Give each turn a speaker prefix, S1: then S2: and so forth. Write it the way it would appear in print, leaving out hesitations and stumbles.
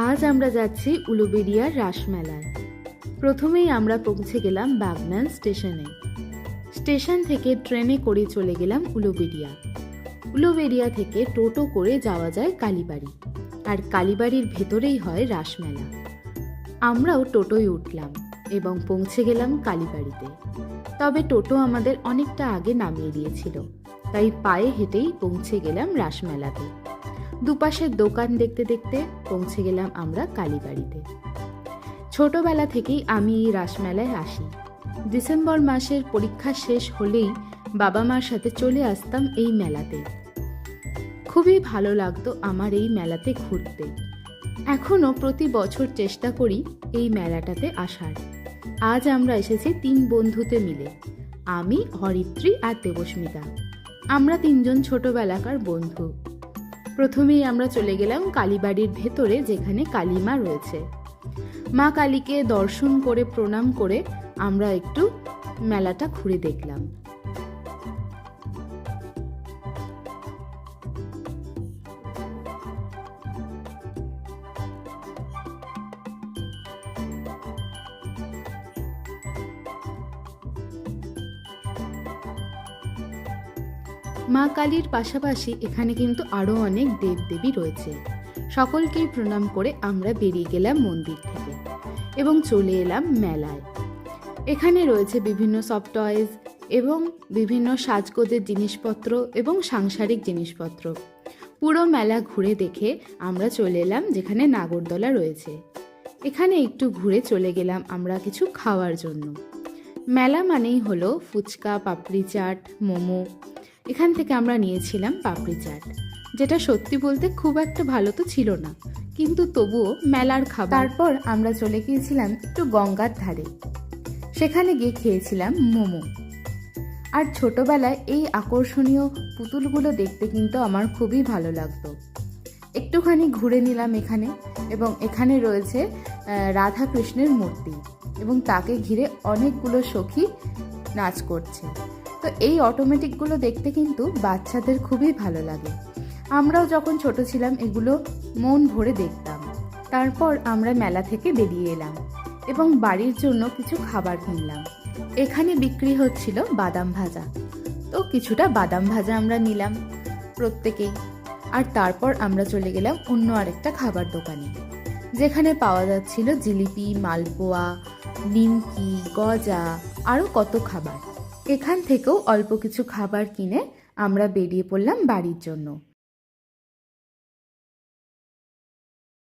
S1: আজ আমরা যাচ্ছি উলুবেড়িয়ার রাসমেলায়। প্রথমেই আমরা পৌঁছে গেলাম বাগনান স্টেশনে। স্টেশন থেকে ট্রেনে করে চলে গেলাম উলুবেড়িয়া। উলুবেড়িয়া থেকে টোটো করে যাওয়া যায় কালীবাড়ি, আর কালীবাড়ির ভেতরেই হয় রাসমেলা। আমরাও টোটোয় উঠলাম এবং পৌঁছে গেলাম কালীবাড়িতে। তবে টোটো আমাদের অনেকটা আগে নামিয়ে দিয়েছিল, তাই পায়ে হেঁটেই পৌঁছে গেলাম রাসমেলাতে। দুপাশের দোকান দেখতে দেখতে পৌঁছে গেলাম আমরা কালীবাড়িতে। ছোটবেলা থেকেই আমি এই রাসমেলায় আসি। ডিসেম্বর মাসের পরীক্ষা শেষ হলেই বাবা মার সাথে চলে আসতাম এই মেলাতে। খুবই ভালো লাগতো আমার এই মেলাতে ঘুরতে। এখনও প্রতি বছর চেষ্টা করি এই মেলাটাতে আসার। আজ আমরা এসেছি 3 বন্ধুতে মিলে, আমি, হরিত্রী আর দেবস্মিতা। আমরা 3 জন ছোটবেলাকার বন্ধু। প্রথমেই আমরা চলে গেলাম কালীবাড়ির ভেতরে, যেখানে কালী মা রয়েছে। মা কালীকে দর্শন করে প্রণাম করে আমরা একটু মেলাটা ঘুরে দেখলাম। মা কালীর পাশাপাশি এখানে কিন্তু আরও অনেক দেবদেবী রয়েছে। সকলকেই প্রণাম করে আমরা বেরিয়ে গেলাম মন্দির থেকে এবং চলে এলাম মেলায়। এখানে রয়েছে বিভিন্ন সফট টয়েজ এবং বিভিন্ন সাজগোজের জিনিসপত্র এবং সাংসারিক জিনিসপত্র। পুরো মেলা ঘুরে দেখে আমরা চলে এলাম যেখানে নাগরদোলা রয়েছে। এখানে একটু ঘুরে চলে গেলাম আমরা কিছু খাওয়ার জন্য। মেলা মানেই হলো ফুচকা, পাপড়ি চাট, মোমো। এখান থেকে আমরা নিয়েছিলাম পাপড়ি চাট, যেটা সত্যি বলতে খুব একটা ভালো তো ছিল না, কিন্তু তবুও মেলার খাবার। তারপর আমরা চলে গিয়েছিলাম একটু গঙ্গার ধারে, সেখানে গিয়ে খেয়েছিলাম মোমো। আর ছোটবেলায় এই আকর্ষণীয় পুতুলগুলো দেখতে কিন্তু আমার খুবই ভালো লাগতো। একটুখানি ঘুরে নিলাম এখানে, এবং এখানে রয়েছে রাধা কৃষ্ণের মূর্তি এবং তাকে ঘিরে অনেকগুলো সখী নাচ করছে। তো এই অটোমেটিকগুলো দেখতে কিন্তু বাচ্চাদের খুবই ভালো লাগে। আমরাও যখন ছোট ছিলাম এগুলো মন ভরে দেখতাম। তারপর আমরা মেলা থেকে বেরিয়ে এলাম এবং বাড়ির জন্য কিছু খাবার কিনলাম। এখানে বিক্রি হচ্ছিল বাদাম ভাজা, তো কিছুটা বাদাম ভাজা আমরা নিলাম প্রত্যেকেই। আর তারপর আমরা চলে গেলাম অন্য আরেকটা খাবার দোকানে, যেখানে পাওয়া যাচ্ছিল জিলিপি, মালপোয়া, নিমকি, গজা, আরও কত খাবার। এখান থেকেও অল্প কিছু খাবার কিনে আমরা বেরিয়ে পড়লাম বাড়ির জন্য।